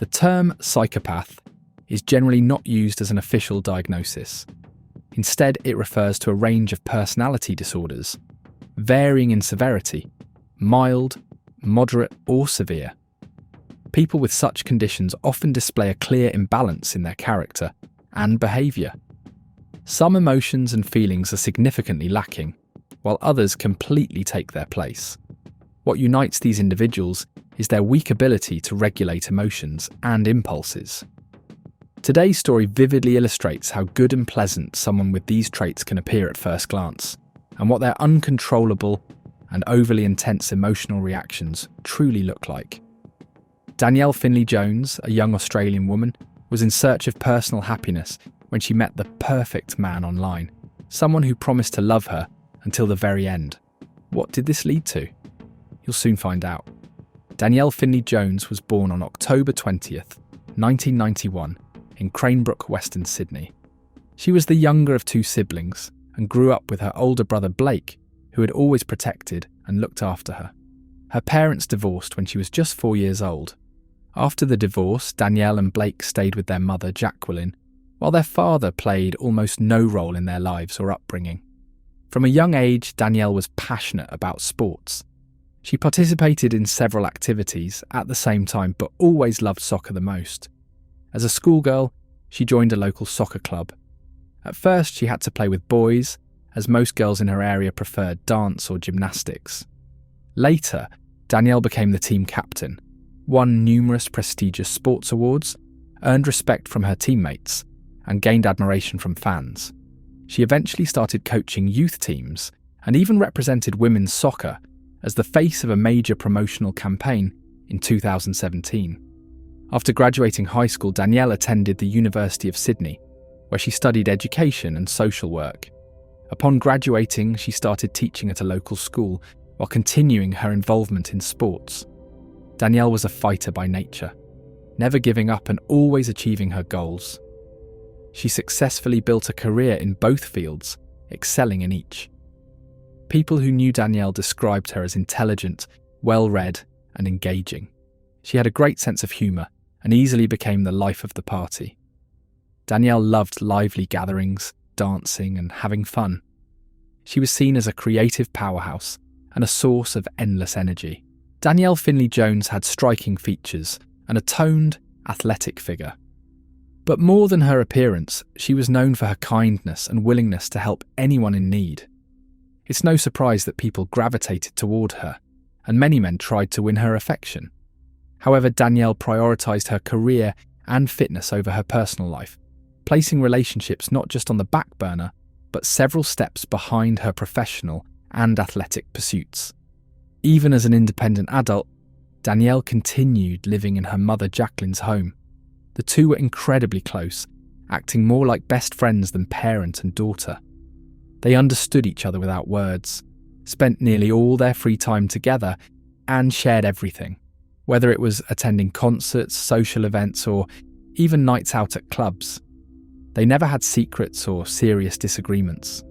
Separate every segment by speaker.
Speaker 1: The term psychopath is generally not used as an official diagnosis. Instead, it refers to a range of personality disorders, varying in severity, mild, moderate, or severe. People with such conditions often display a clear imbalance in their character and behaviour. Some emotions and feelings are significantly lacking, while others completely take their place. What unites these individuals is their weak ability to regulate emotions and impulses. Today's story vividly illustrates how good and pleasant someone with these traits can appear at first glance, and what their uncontrollable and overly intense emotional reactions truly look like. Danielle Jones, a young Australian woman, was in search of personal happiness when she met the perfect man online, someone who promised to love her until the very end. What did this lead to? You'll soon find out. Danielle Jones was born on October 20th, 1991, in Cranebrook, Western Sydney. She was the younger of two siblings and grew up with her older brother Blake, who had always protected and looked after her. Her parents divorced when she was just 4 years old. After the divorce, Danielle and Blake stayed with their mother, Jacqueline, while their father played almost no role in their lives or upbringing. From a young age, Danielle was passionate about sports. She participated in several activities at the same time, but always loved soccer the most. As a schoolgirl, she joined a local soccer club. At first, she had to play with boys, as most girls in her area preferred dance or gymnastics. Later, Danielle became the team captain, won numerous prestigious sports awards, earned respect from her teammates, and gained admiration from fans. She eventually started coaching youth teams and even represented women's soccer as the face of a major promotional campaign in 2017. After graduating high school, Danielle attended the University of Sydney, where she studied education and social work. Upon graduating, she started teaching at a local school while continuing her involvement in sports. Danielle was a fighter by nature, never giving up and always achieving her goals. She successfully built a career in both fields, excelling in each. People who knew Danielle described her as intelligent, well-read, and engaging. She had a great sense of humour and easily became the life of the party. Danielle loved lively gatherings, dancing, and having fun. She was seen as a creative powerhouse and a source of endless energy. Danielle Jones had striking features and a toned, athletic figure. But more than her appearance, she was known for her kindness and willingness to help anyone in need. It's no surprise that people gravitated toward her, and many men tried to win her affection. However, Danielle prioritised her career and fitness over her personal life, placing relationships not just on the back burner, but several steps behind her professional and athletic pursuits. Even as an independent adult, Danielle continued living in her mother Jacqueline's home. The two were incredibly close, acting more like best friends than parent and daughter. They understood each other without words, spent nearly all their free time together, and shared everything, whether it was attending concerts, social events, or even nights out at clubs. They never had secrets or serious disagreements.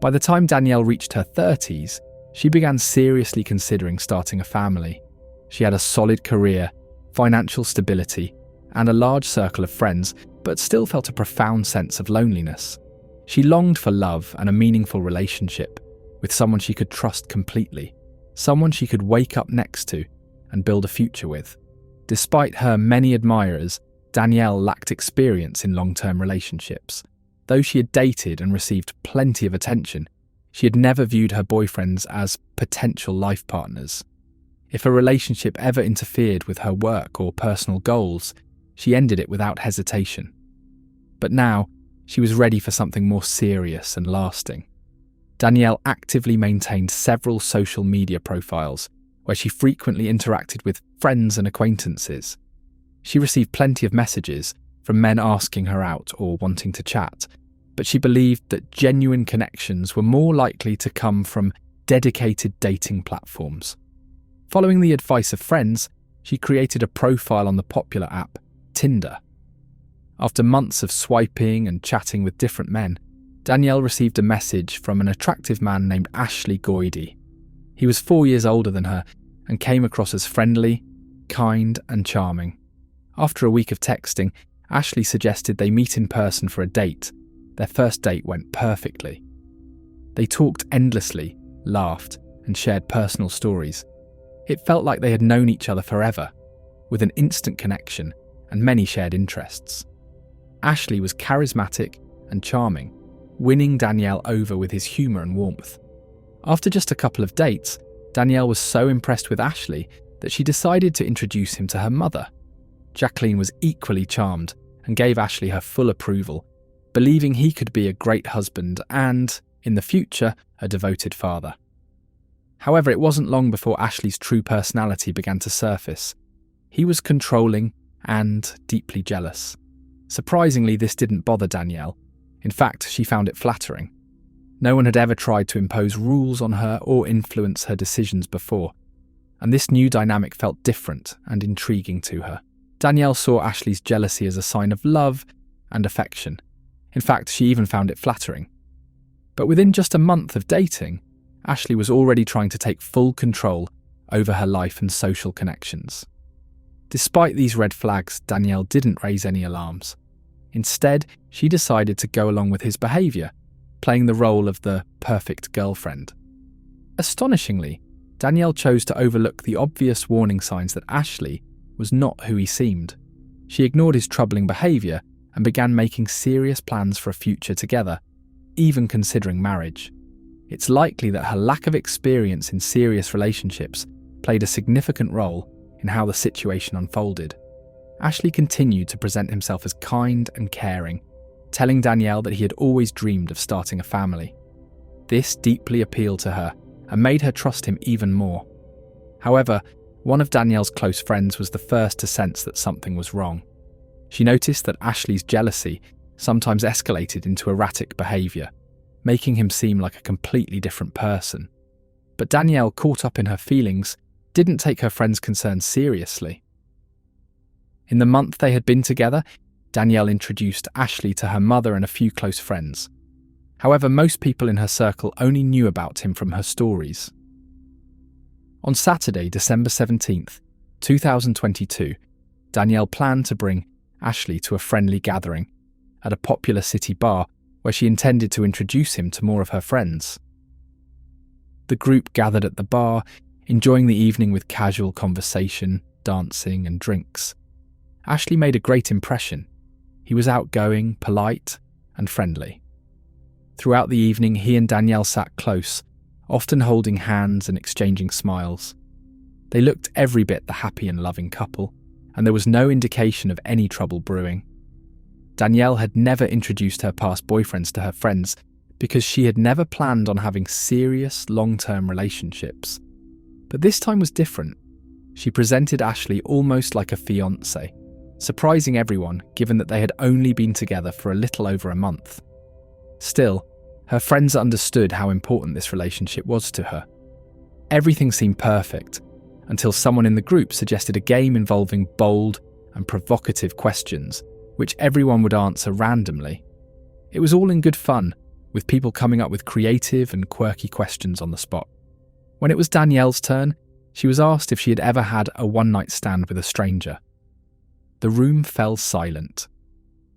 Speaker 1: By the time Danielle reached her 30s, she began seriously considering starting a family. She had a solid career, financial stability, and a large circle of friends, but still felt a profound sense of loneliness. She longed for love and a meaningful relationship with someone she could trust completely, someone she could wake up next to and build a future with. Despite her many admirers, Danielle lacked experience in long-term relationships. Though she had dated and received plenty of attention, she had never viewed her boyfriends as potential life partners. If a relationship ever interfered with her work or personal goals, she ended it without hesitation. But now, she was ready for something more serious and lasting. Danielle actively maintained several social media profiles where she frequently interacted with friends and acquaintances. She received plenty of messages from men asking her out or wanting to chat, but she believed that genuine connections were more likely to come from dedicated dating platforms. Following the advice of friends, she created a profile on the popular app Tinder. After months of swiping and chatting with different men, Danielle received a message from an attractive man named Ashley Goidy. He was 4 years older than her and came across as friendly, kind, and charming. After a week of texting, Ashley suggested they meet in person for a date. Their first date went perfectly. They talked endlessly, laughed, and shared personal stories. It felt like they had known each other forever, with an instant connection and many shared interests. Ashley was charismatic and charming, winning Danielle over with his humour and warmth. After just a couple of dates, Danielle was so impressed with Ashley that she decided to introduce him to her mother. Jacqueline was equally charmed and gave Ashley her full approval, believing he could be a great husband and, in the future, a devoted father. However, it wasn't long before Ashley's true personality began to surface. He was controlling and deeply jealous. Surprisingly, this didn't bother Danielle. In fact, she found it flattering. No one had ever tried to impose rules on her or influence her decisions before, and this new dynamic felt different and intriguing to her. Danielle saw Ashley's jealousy as a sign of love and affection. In fact, she even found it flattering. But within just a month of dating, Ashley was already trying to take full control over her life and social connections. Despite these red flags, Danielle didn't raise any alarms. Instead, she decided to go along with his behaviour, playing the role of the perfect girlfriend. Astonishingly, Danielle chose to overlook the obvious warning signs that Ashley was not who he seemed. She ignored his troubling behaviour and began making serious plans for a future together, even considering marriage. It's likely that her lack of experience in serious relationships played a significant role in how the situation unfolded. Ashley continued to present himself as kind and caring, telling Danielle that he had always dreamed of starting a family. This deeply appealed to her and made her trust him even more. However, one of Danielle's close friends was the first to sense that something was wrong. She noticed that Ashley's jealousy sometimes escalated into erratic behaviour, making him seem like a completely different person. But Danielle, caught up in her feelings, didn't take her friend's concerns seriously. In the month they had been together, Danielle introduced Ashley to her mother and a few close friends. However, most people in her circle only knew about him from her stories. On Saturday, December 17th, 2022, Danielle planned to bring Ashley to a friendly gathering at a popular city bar where she intended to introduce him to more of her friends. The group gathered at the bar, enjoying the evening with casual conversation, dancing, and drinks. Ashley made a great impression. He was outgoing, polite, and friendly. Throughout the evening, he and Danielle sat close, often holding hands and exchanging smiles. They looked every bit the happy and loving couple, and there was no indication of any trouble brewing. Danielle had never introduced her past boyfriends to her friends because she had never planned on having serious, long-term relationships. But this time was different. She presented Ashley almost like a fiancé, surprising everyone given that they had only been together for a little over a month. Still, her friends understood how important this relationship was to her. Everything seemed perfect until someone in the group suggested a game involving bold and provocative questions, which everyone would answer randomly. It was all in good fun, with people coming up with creative and quirky questions on the spot. When it was Danielle's turn, she was asked if she had ever had a one-night stand with a stranger. The room fell silent.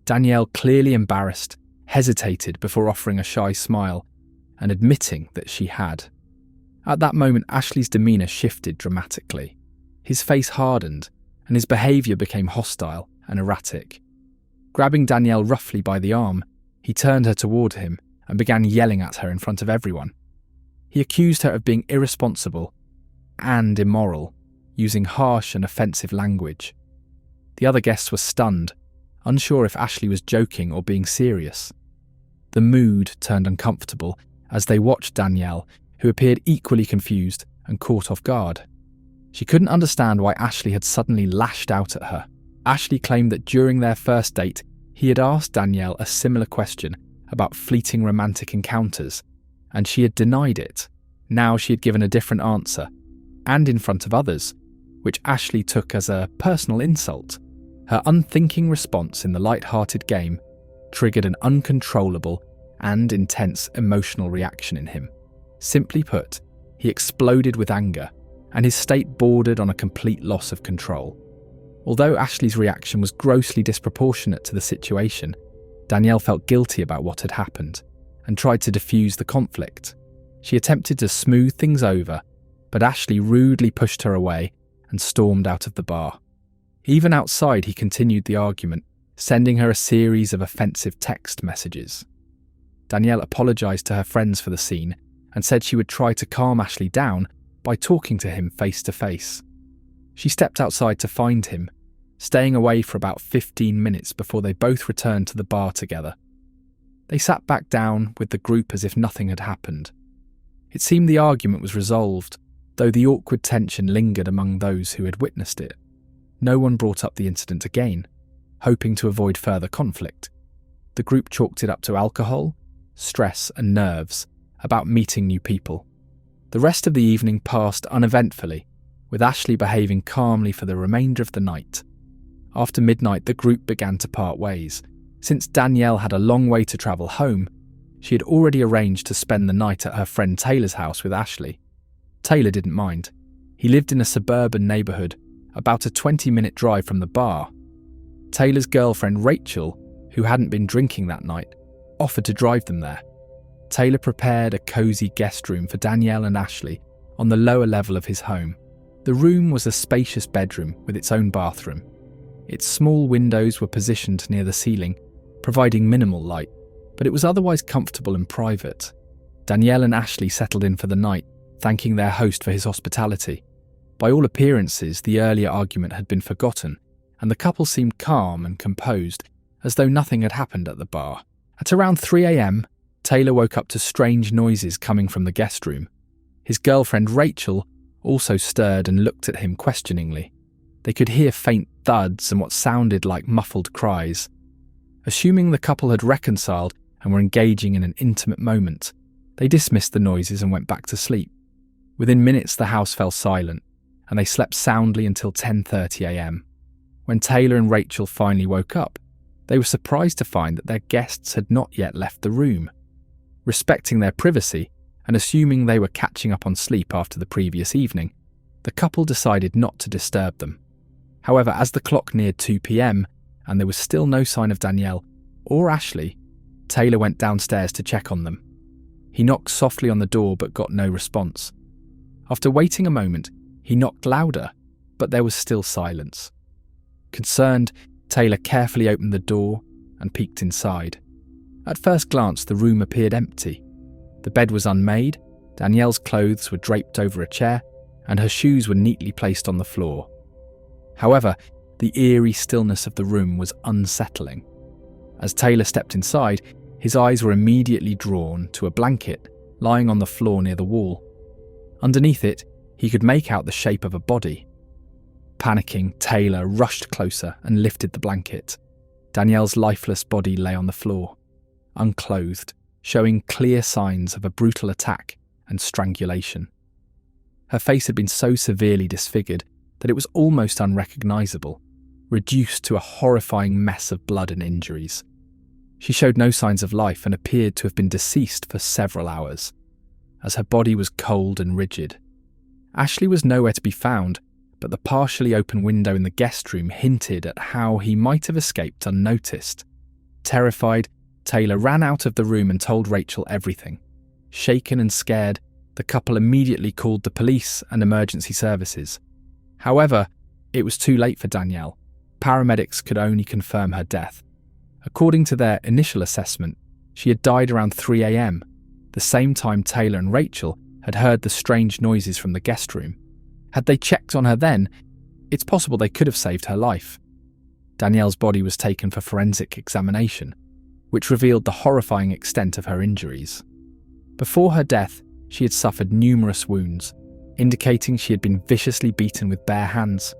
Speaker 1: Danielle, clearly embarrassed, hesitated before offering a shy smile and admitting that she had. At that moment, Ashley's demeanour shifted dramatically. His face hardened, and his behaviour became hostile and erratic. Grabbing Danielle roughly by the arm, he turned her toward him and began yelling at her in front of everyone. He accused her of being irresponsible and immoral, using harsh and offensive language. The other guests were stunned, unsure if Ashley was joking or being serious. The mood turned uncomfortable as they watched Danielle, who appeared equally confused and caught off guard. She couldn't understand why Ashley had suddenly lashed out at her. Ashley claimed that during their first date, he had asked Danielle a similar question about fleeting romantic encounters, and she had denied it. Now she had given a different answer, and in front of others, which Ashley took as a personal insult. Her unthinking response in the light-hearted game triggered an uncontrollable and intense emotional reaction in him. Simply put, he exploded with anger, and his state bordered on a complete loss of control. Although Ashley's reaction was grossly disproportionate to the situation, Danielle felt guilty about what had happened and tried to defuse the conflict. She attempted to smooth things over, but Ashley rudely pushed her away and stormed out of the bar. Even outside, he continued the argument, sending her a series of offensive text messages. Danielle apologised to her friends for the scene and said she would try to calm Ashley down by talking to him face to face. She stepped outside to find him, staying away for about 15 minutes before they both returned to the bar together. They sat back down with the group as if nothing had happened. It seemed the argument was resolved, though the awkward tension lingered among those who had witnessed it. No one brought up the incident again, hoping to avoid further conflict. The group chalked it up to alcohol, stress and nerves about meeting new people. The rest of the evening passed uneventfully, with Ashley behaving calmly for the remainder of the night. After midnight, the group began to part ways. Since Danielle had a long way to travel home, she had already arranged to spend the night at her friend Taylor's house with Ashley. Taylor didn't mind. He lived in a suburban neighbourhood, about a 20-minute drive from the bar. Taylor's girlfriend Rachel, who hadn't been drinking that night, offered to drive them there. Taylor prepared a cosy guest room for Danielle and Ashley on the lower level of his home. The room was a spacious bedroom with its own bathroom. Its small windows were positioned near the ceiling, providing minimal light, but it was otherwise comfortable and private. Danielle and Ashley settled in for the night, thanking their host for his hospitality. By all appearances, the earlier argument had been forgotten, and the couple seemed calm and composed, as though nothing had happened at the bar. At around 3 a.m, Taylor woke up to strange noises coming from the guest room. His girlfriend Rachel also stirred and looked at him questioningly. They could hear faint thuds and what sounded like muffled cries. Assuming the couple had reconciled and were engaging in an intimate moment, they dismissed the noises and went back to sleep. Within minutes, the house fell silent, and they slept soundly until 10:30 a.m. When Taylor and Rachel finally woke up, they were surprised to find that their guests had not yet left the room. Respecting their privacy, and assuming they were catching up on sleep after the previous evening, the couple decided not to disturb them. However, as the clock neared 2 p.m, and there was still no sign of Danielle or Ashley, Taylor went downstairs to check on them. He knocked softly on the door but got no response. After waiting a moment, he knocked louder, but there was still silence. Concerned, Taylor carefully opened the door and peeked inside. At first glance, the room appeared empty. The bed was unmade, Danielle's clothes were draped over a chair, and her shoes were neatly placed on the floor. However, the eerie stillness of the room was unsettling. As Taylor stepped inside, his eyes were immediately drawn to a blanket lying on the floor near the wall. Underneath it, he could make out the shape of a body. Panicking, Taylor rushed closer and lifted the blanket. Danielle's lifeless body lay on the floor, unclothed, showing clear signs of a brutal attack and strangulation. Her face had been so severely disfigured that it was almost unrecognisable, reduced to a horrifying mess of blood and injuries. She showed no signs of life and appeared to have been deceased for several hours, as her body was cold and rigid. Ashley was nowhere to be found, but the partially open window in the guest room hinted at how he might have escaped unnoticed. Terrified, Taylor ran out of the room and told Rachel everything. Shaken and scared, the couple immediately called the police and emergency services. However, it was too late for Danielle. Paramedics could only confirm her death. According to their initial assessment, she had died around 3 a.m, the same time Taylor and Rachel had heard the strange noises from the guest room. Had they checked on her then, it's possible they could have saved her life. Danielle's body was taken for forensic examination, which revealed the horrifying extent of her injuries. Before her death, she had suffered numerous wounds, indicating she had been viciously beaten with bare hands.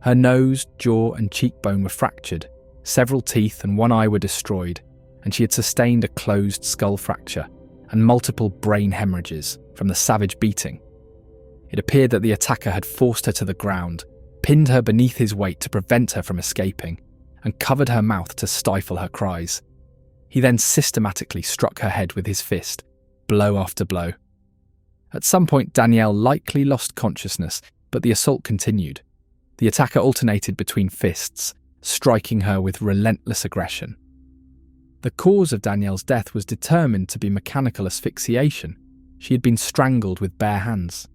Speaker 1: Her nose, jaw and cheekbone were fractured, several teeth and one eye were destroyed, and she had sustained a closed skull fracture and multiple brain hemorrhages from the savage beating. It appeared that the attacker had forced her to the ground, pinned her beneath his weight to prevent her from escaping, and covered her mouth to stifle her cries. He then systematically struck her head with his fist, blow after blow. At some point, Danielle likely lost consciousness, but the assault continued. The attacker alternated between fists, striking her with relentless aggression. The cause of Danielle's death was determined to be mechanical asphyxiation. She had been strangled with bare hands.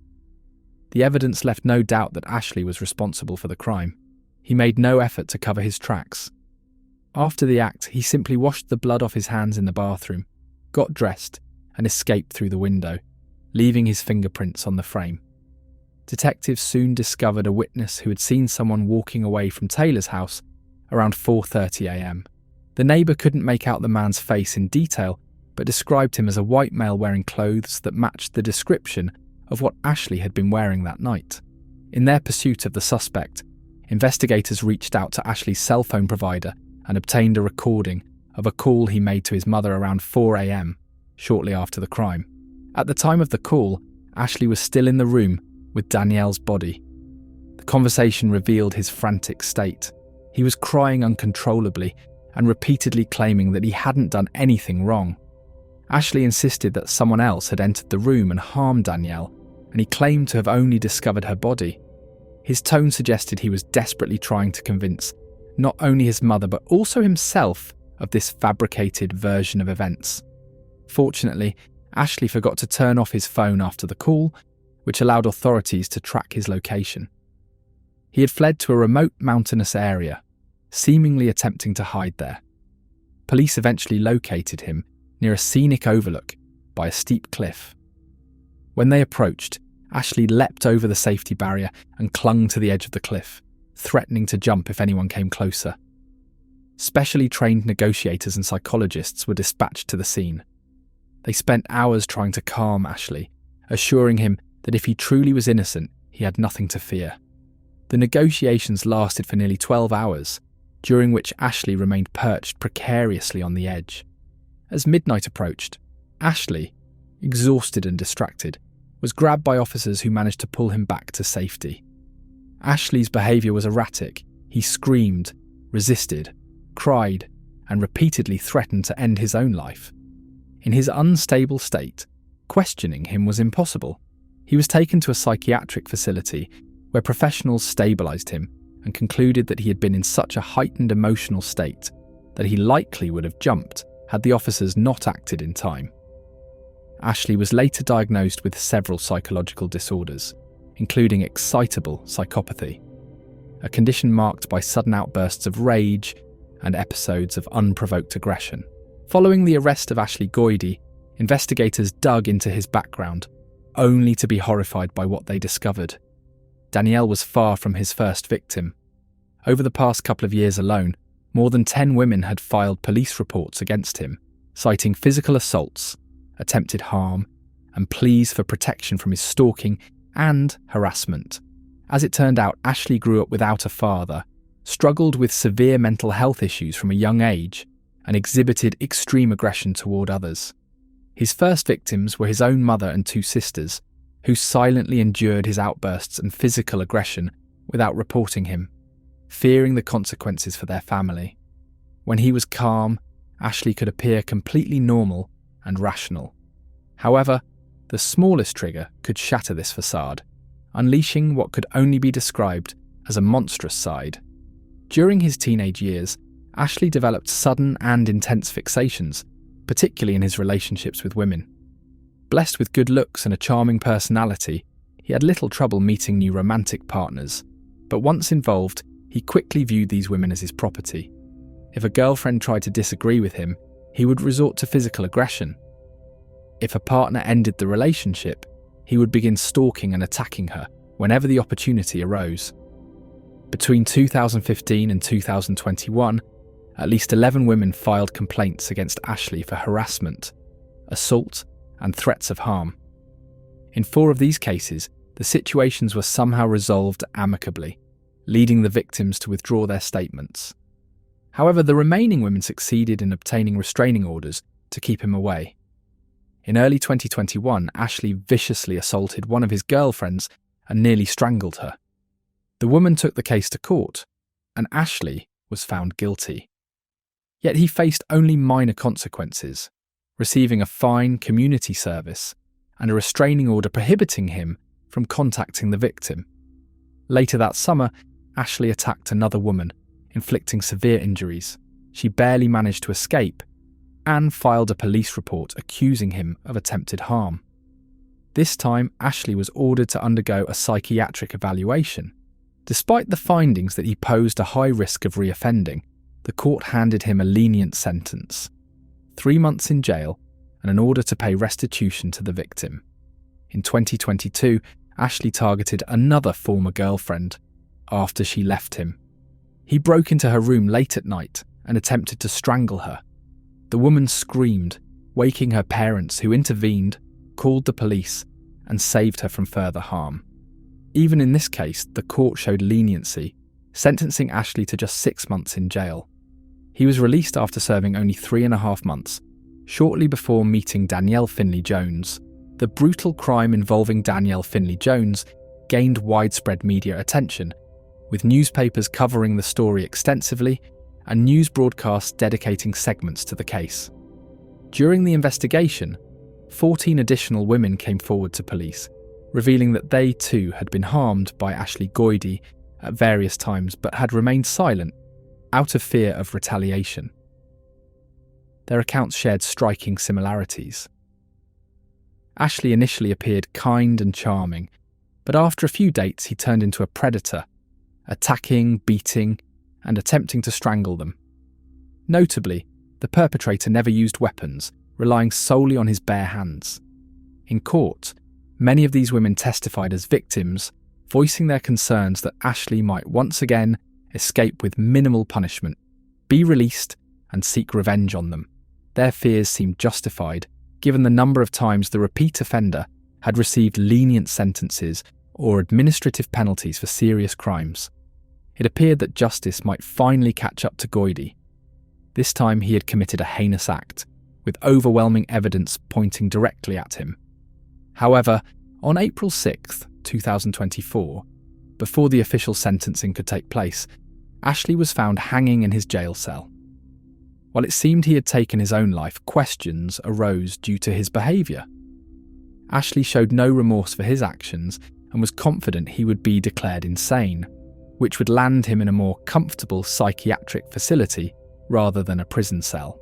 Speaker 1: The evidence left no doubt that Ashley was responsible for the crime. He made no effort to cover his tracks. After the act, he simply washed the blood off his hands in the bathroom, got dressed, and escaped through the window, leaving his fingerprints on the frame. Detectives soon discovered a witness who had seen someone walking away from Taylor's house around 4:30 a.m. The neighbour couldn't make out the man's face in detail, but described him as a white male wearing clothes that matched the description of what Ashley had been wearing that night. In their pursuit of the suspect, investigators reached out to Ashley's cell phone provider and obtained a recording of a call he made to his mother around 4 a.m, shortly after the crime. At the time of the call, Ashley was still in the room with Danielle's body. The conversation revealed his frantic state. He was crying uncontrollably and repeatedly claiming that he hadn't done anything wrong. Ashley insisted that someone else had entered the room and harmed Danielle, and he claimed to have only discovered her body. His tone suggested he was desperately trying to convince not only his mother but also himself of this fabricated version of events. Fortunately, Ashley forgot to turn off his phone after the call, which allowed authorities to track his location. He had fled to a remote mountainous area, seemingly attempting to hide there. Police eventually located him near a scenic overlook by a steep cliff. When they approached, Ashley leapt over the safety barrier and clung to the edge of the cliff, threatening to jump if anyone came closer. Specially trained negotiators and psychologists were dispatched to the scene. They spent hours trying to calm Ashley, assuring him that if he truly was innocent, he had nothing to fear. The negotiations lasted for nearly 12 hours, during which Ashley remained perched precariously on the edge. As midnight approached, Ashley, exhausted and distracted, was grabbed by officers who managed to pull him back to safety. Ashley's behaviour was erratic. He screamed, resisted, cried, and repeatedly threatened to end his own life. In his unstable state, questioning him was impossible. He was taken to a psychiatric facility where professionals stabilised him and concluded that he had been in such a heightened emotional state that he likely would have jumped had the officers not acted in time. Ashley was later diagnosed with several psychological disorders, including excitable psychopathy, a condition marked by sudden outbursts of rage and episodes of unprovoked aggression. Following the arrest of Ashley Goyde, investigators dug into his background, only to be horrified by what they discovered. Danielle was far from his first victim. Over the past couple of years alone, more than 10 women had filed police reports against him, citing physical assaults, attempted harm, and pleas for protection from his stalking and harassment. As it turned out, Ashley grew up without a father, struggled with severe mental health issues from a young age, and exhibited extreme aggression toward others. His first victims were his own mother and 2 sisters, who silently endured his outbursts and physical aggression without reporting him, fearing the consequences for their family. When he was calm, Ashley could appear completely normal and rational. However, the smallest trigger could shatter this facade, unleashing what could only be described as a monstrous side. During his teenage years, Ashley developed sudden and intense fixations, particularly in his relationships with women. Blessed with good looks and a charming personality, he had little trouble meeting new romantic partners, but once involved, he quickly viewed these women as his property. If a girlfriend tried to disagree with him, he would resort to physical aggression. If a partner ended the relationship, he would begin stalking and attacking her whenever the opportunity arose. Between 2015 and 2021, at least 11 women filed complaints against Ashley for harassment, assault, and threats of harm. In 4 of these cases, the situations were somehow resolved amicably, leading the victims to withdraw their statements. However, the remaining women succeeded in obtaining restraining orders to keep him away. In early 2021, Ashley viciously assaulted one of his girlfriends and nearly strangled her. The woman took the case to court, and Ashley was found guilty. Yet he faced only minor consequences, receiving a fine, community service, and a restraining order prohibiting him from contacting the victim. Later that summer, Ashley attacked another woman, inflicting severe injuries. She barely managed to escape and filed a police report accusing him of attempted harm. This time, Ashley was ordered to undergo a psychiatric evaluation. Despite the findings that he posed a high risk of reoffending, the court handed him a lenient sentence: 3 months in jail and an order to pay restitution to the victim. In 2022, Ashley targeted another former girlfriend after she left him. He broke into her room late at night and attempted to strangle her. The woman screamed, waking her parents, who intervened, called the police, and saved her from further harm. Even in this case, the court showed leniency, sentencing Ashley to just 6 months in jail. He was released after serving only 3.5 months, shortly before meeting Danielle Jones. The brutal crime involving Danielle Jones gained widespread media attention, with newspapers covering the story extensively and news broadcasts dedicating segments to the case. During the investigation, 14 additional women came forward to police, revealing that they too had been harmed by Ashley Goyde at various times but had remained silent out of fear of retaliation. Their accounts shared striking similarities. Ashley initially appeared kind and charming, but after a few dates he turned into a predator, attacking, beating, and attempting to strangle them. Notably, the perpetrator never used weapons, relying solely on his bare hands. In court, many of these women testified as victims, voicing their concerns that Ashley might once again escape with minimal punishment, be released, and seek revenge on them. Their fears seemed justified, given the number of times the repeat offender had received lenient sentences or administrative penalties for serious crimes. It appeared that justice might finally catch up to Goyde. This time he had committed a heinous act, with overwhelming evidence pointing directly at him. However, on April 6, 2024, before the official sentencing could take place, Ashley was found hanging in his jail cell. While it seemed he had taken his own life, questions arose due to his behaviour. Ashley showed no remorse for his actions and was confident he would be declared insane, which would land him in a more comfortable psychiatric facility rather than a prison cell.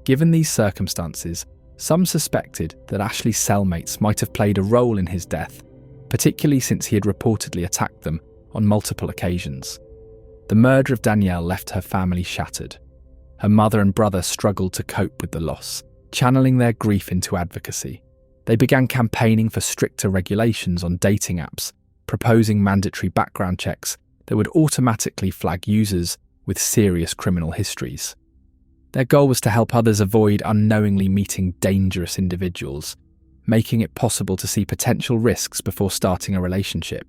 Speaker 1: Given these circumstances, some suspected that Ashley's cellmates might have played a role in his death, particularly since he had reportedly attacked them on multiple occasions. The murder of Danielle left her family shattered. Her mother and brother struggled to cope with the loss, channeling their grief into advocacy. They began campaigning for stricter regulations on dating apps, proposing mandatory background checks that would automatically flag users with serious criminal histories. Their goal was to help others avoid unknowingly meeting dangerous individuals, making it possible to see potential risks before starting a relationship.